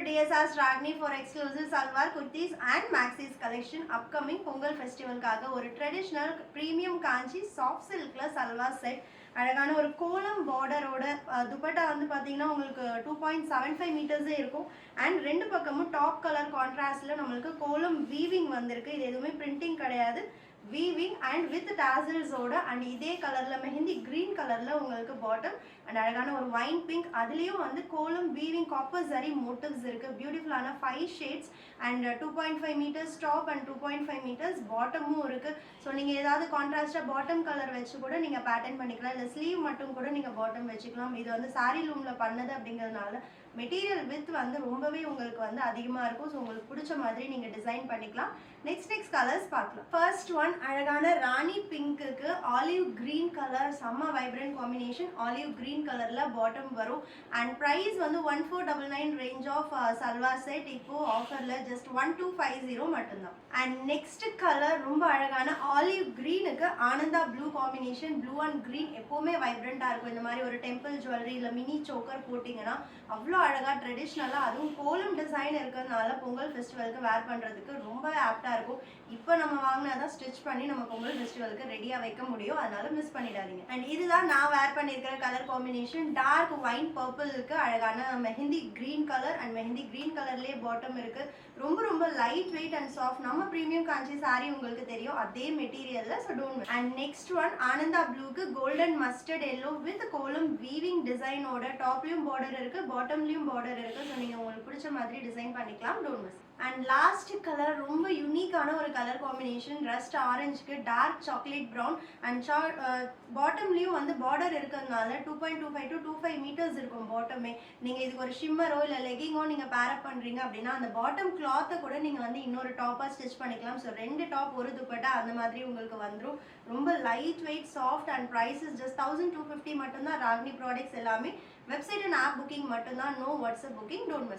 DSR's Ragni for exclusive salwar kurtis and maxis collection. Upcoming Pongal festival காக ஒரு traditional premium காஞ்சி soft சில்க்ல salwar set அழகான ஒரு கோலம் பார்டரோட துப்பட்டா வந்து பார்த்தீங்கன்னா உங்களுக்கு 2.75 மீட்டர்ஸே இருக்கும். அண்ட் ரெண்டு பக்கமும் டாப் கலர் கான்ட்ராஸ்ட்ல நம்மளுக்கு கோலம் வீவிங் வந்திருக்கு. இது எதுவுமே பிரிண்டிங் கிடையாது, வீவிங் அண்ட் வித் டாசல்ஸ் ஓட. அண்ட் இதே கலர்ல மெஹந்தி கிரீன் கலர்ல உங்களுக்கு பாட்டம் அண்ட் அழகான ஒரு வைன் பிங்க், அதுலயும் வந்து கோலம் வீவிங் காப்பர் சரி மோட்டிவ்ஸ் இருக்கு. பியூட்டிஃபுல்லான 5 shades and 2.5 meters top and 2.5 meters பாட்டமும் இருக்கு. ஸோ நீங்க ஏதாவது கான்ட்ராஸ்டா பாட்டம் கலர் வச்சு கூட நீங்க பேட்டர்ன் பண்ணிக்கலாம், இல்லை ஸ்லீவ் மட்டும் கூட நீங்க பாட்டம் வச்சுக்கலாம். இது வந்து சாரி லூம்ல பண்ணது அப்படிங்கிறதுனால மெட்டீரியல் வித் வந்து ரொம்பவே உங்களுக்கு வந்து அதிகமாக இருக்கும். ஸோ உங்களுக்கு பிடிச்ச மாதிரி நீங்கள் டிசைன் பண்ணிக்கலாம். நெக்ஸ்ட் கலர்ஸ் பார்க்கலாம். ஃபர்ஸ்ட் ஒன் அழகான ராணி பிங்க்குக்கு ஆலிவ் கிரீன் கலர், செம்ம வைப்ரண்ட் காம்பினேஷன். ஆலிவ் கிரீன் கலர்ல பாட்டம் வரும். அண்ட் ப்ரைஸ் வந்து 1499 ரேஞ்ச் ஆஃப் சல்வார் செட். இப்போ ஆஃபர்ல ஜஸ்ட் 1250 மட்டும்தான். அண்ட் நெக்ஸ்ட் கலர் ரொம்ப அழகான ஆலிவ் கிரீனுக்கு Ananda blue combination. Blue and green எப்பவுமே வைப்ரண்டா இருக்கும். இந்த மாதிரி ஒரு டெம்பிள் ஜுவல்லரி இல்லை மினி சோக்கர் போட்டிங்கன்னா அவ்வளோ அழகா ட்ரெடிஷ்னலாக, அதுவும் கோலம் டிசைன் இருக்கிறதுனால பொங்கல் ஃபெஸ்டிவலுக்கு வேர் பண்ணுறதுக்கு ரொம்ப ஆப்டாக இருக்கும். இப்போ நம்ம வாங்கினாதான் ஸ்டிச் பண்ணி நம்ம பொங்கல் ஃபெஸ்டிவலுக்கு ரெடியாக வைக்க முடியும், அதனால மிஸ் பண்ணிடாதீங்க. அண்ட் இதுதான் நான் வேர் பண்ணியிருக்கிற கலர் காம்பினேஷன். டார்க் வைன் பர்பிளுக்கு அழகான mehndi green colour and mehndi green கலர்லேயே பாட்டம் இருக்கு. ரொம்ப ரொம்ப லைட் வெயிட் அண்ட் சாஃப்ட். நம்ம ப்ரீமியம் காஞ்சி சாரி உங்களுக்கு தெரியும், அதே மெட்டீரியல்ல. So don't. And next one Ananda ப்ளூக்கு golden mustard yellow with kolam weaving டிசைனோட. டாப்லயும் பார்டர் இருக்கு, பாட்டம்லயும் பார்டர் இருக்கு. ஸோ நீங்க உங்களுக்கு பிடிச்ச மாதிரி டிசைன் பண்ணிக்கலாம், don't miss. And last colour ரொம்ப யூனிக்கான ஒரு கலர் காம்பினேஷன். ரஸ்ட் ஆரஞ்சுக்கு டார்க் சாக்லேட் ப்ரௌன் அண்ட் பாட்டம்லயும் வந்து பார்டர் இருக்கிறதுனால 2.25 to 25 மீட்டர்ஸ் இருக்கும் பாட்டமே. நீங்க இதுக்கு ஒரு ஷிம்மரோ இல்லை லெகிங்கோ நீங்க பேரப் பண்றீங்க அப்படின்னா அந்த பாட்டம் கிளாத்தை கூட நீங்க வந்து இன்னொரு டாப்பா ஸ்டிச் பண்ணிக்கலாம். ஸோ 2 டாப் ஒரு துப்பட்டா அந்த மாதிரி உங்களுக்கு வந்துடும். ரொம்ப light weight soft and prices just 1250 மட்டும்தான். ராகினி ப்ராடக்ட்ஸ் எல்லாமே வெப்சைட் அண்ட் ஆப் புக்கிங் மட்டும்தான், no WhatsApp booking, don't miss.